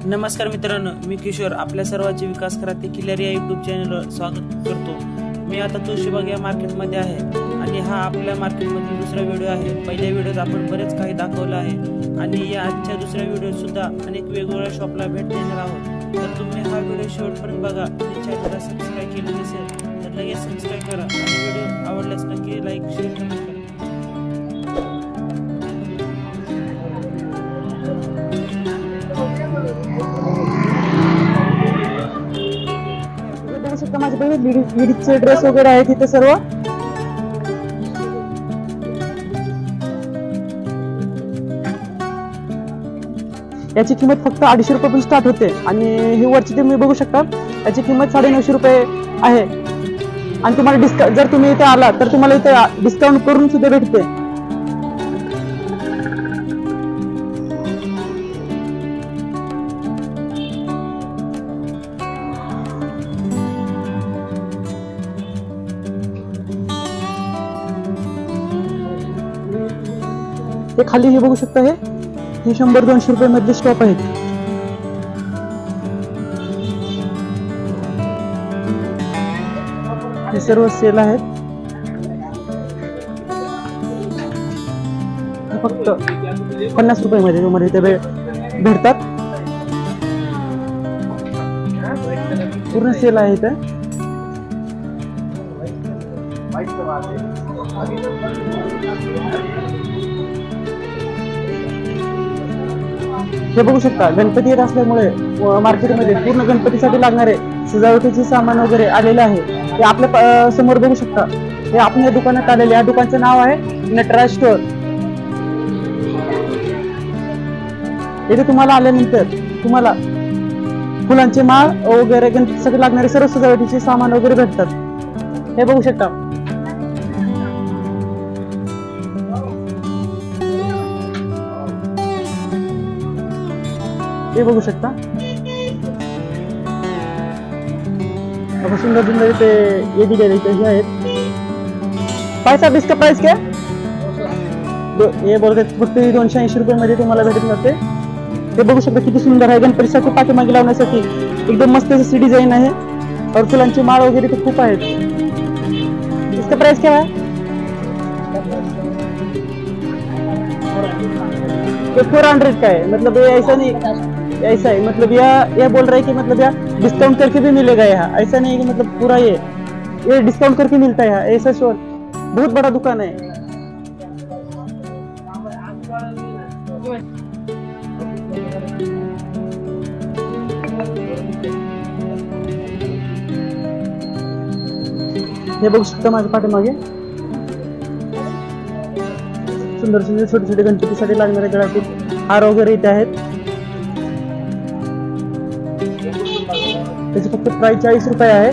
नमस्कार मित्रांनो, मी किशोर आपल्या सर्वांचे विकास कराते किल्लारी या यूट्यूब चॅनलवर स्वागत करतो। मी आता तुळशीबाग या मार्केटमध्ये आहे आणि हा आपल्या मार्केटमधील दुसरा व्हिडिओ आहे। पहिल्या व्हिडिओत आपण बरेच काही दाखवलं आहे आणि या आजच्या दुसऱ्या व्हिडिओत सुद्धा अनेक वेगवेगळ्या शॉपला भेट देणार आहोत। तर तुम्ही हा व्हिडिओ शेवटपर्यंत बघा आणि चॅनलला सबस्क्राइब केले नसेल तर लगेच सबस्क्राइब करा आणि व्हिडिओ आवडल्यास नक्की लाईक शेअर करा। माझ्याकडे लेडीजचे ड्रेस वगैरे आहेत इथे सर्व। याची किंमत फक्त 250 रुपयापासून स्टार्ट होते आणि हे वरची तुम्ही बघू शकता याची किंमत 950 रुपये आहे आणि तुम्हाला डिस्काउंट जर तुम्ही इथे आला तर तुम्हाला इथे डिस्काउंट करून सुद्धा भेटते। हे खाली हे बघू शकता हे 100-200 रुपये मध्ये स्टॉप आहेत। हे सर्व सेल आहेत। फक्त 50 रुपये मध्ये तुम्हाला इथे भेटतात। पूर्ण सेल आहे इथे। हे बघू शकता गणपती येत असल्यामुळे मार्केटमध्ये पूर्ण गणपतीसाठी लागणारे सजावटीचे सामान वगैरे आलेले आहे। हे आपल्या समोर बघू शकता हे आपण या दुकानात आलेले। या दुकानाचं नाव आहे नटराज स्टोर। इथे तुम्हाला आल्यानंतर तुम्हाला फुलांचे माळ वगैरे गणपतीसाठी लागणारे सर्व सजावटीचे सामान वगैरे भेटतात। हे बघू शकता ये बघू शकता अब सुंदर सुंदर इथे ये दिलेले इथे हे आहेत। पैसा इसका प्राइस क्या ये बोलते फक्त 280 रुपये मध्ये तुम्हाला भेटत जाते। हे बघू शकता किती सुंदर आहे। गणपतीसाठी पाठीमागे लावण्यासाठी एकदम मस्त अशी डिझाइन आहे और फुलांची माळ वगैरे ते खूप आहेत। इसका प्राइस क्या है? ये 400 का है। मतलब ये ऐसा नहीं ऐसा है मतलब यह बोल रहा है कि मतलब यह डिस्काउंट करके भी मिलेगा। यहाँ ऐसा नहीं है कि मतलब पूरा ये डिस्काउंट करके मिलता है। यहाँ ऐसा स्टोर बहुत बड़ा दुकान है। हे बघू शकता माझ्या पाठीमागे सुंदर सुंदर छोटे छोटे गणपतीसाठी लागणारे गळ्यातील हार वगैरे इथे आहेत। त्याची फक्त प्राइस 40 रुपये आहे।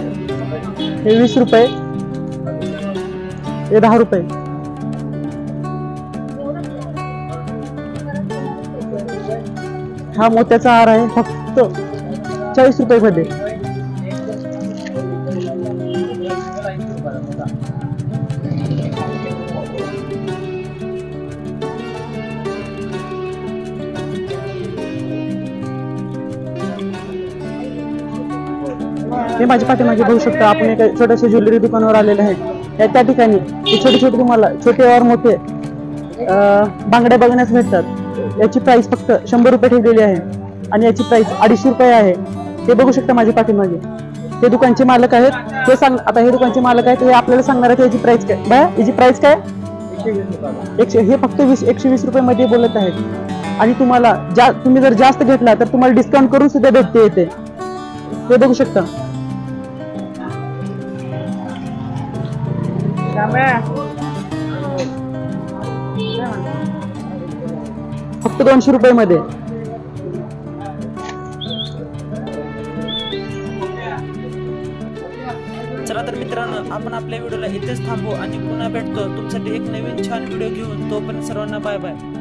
हे 20 रुपये, हे 10 रुपये। हा मोत्याचा हार आहे फक्त 40 रुपये मध्ये। हे माझ्या पाठीमागे बघू शकता आपण एका छोट्याशा ज्वेलरी दुकानावर आलेले आहे। त्या ठिकाणी छोटे छोटे तुम्हाला छोटे और मोठे बांगड्या बघण्यास भेटतात। याची प्राइस फक्त 100 रुपये ठेवलेली आहे आणि याची प्राइस 250 रुपये आहे। हे बघू शकता माझ्या पाठीमागे हे दुकानचे मालक आहेत। ते सांग आता हे दुकानचे मालक आहेत हे आपल्याला सांगणार आहेत याची प्राइस काय। बाय याची प्राइस काय? 100 हे फक्त 120 रुपये मध्ये बोलत आहेत आणि तुम्हाला तुम्ही जर जास्त घेतला तर तुम्हाला डिस्काउंट करून सुद्धा भेटते येते। हे बघू शकता फक्त 200 रुपये मध्ये। चला तर मित्रांनो आपण आपल्या व्हिडिओला इथेच थांबू आणि पुन्हा भेटतो तुमच्यासाठी एक नवीन छान व्हिडिओ घेऊन। तोपर्यंत सर्वांना बाय बाय।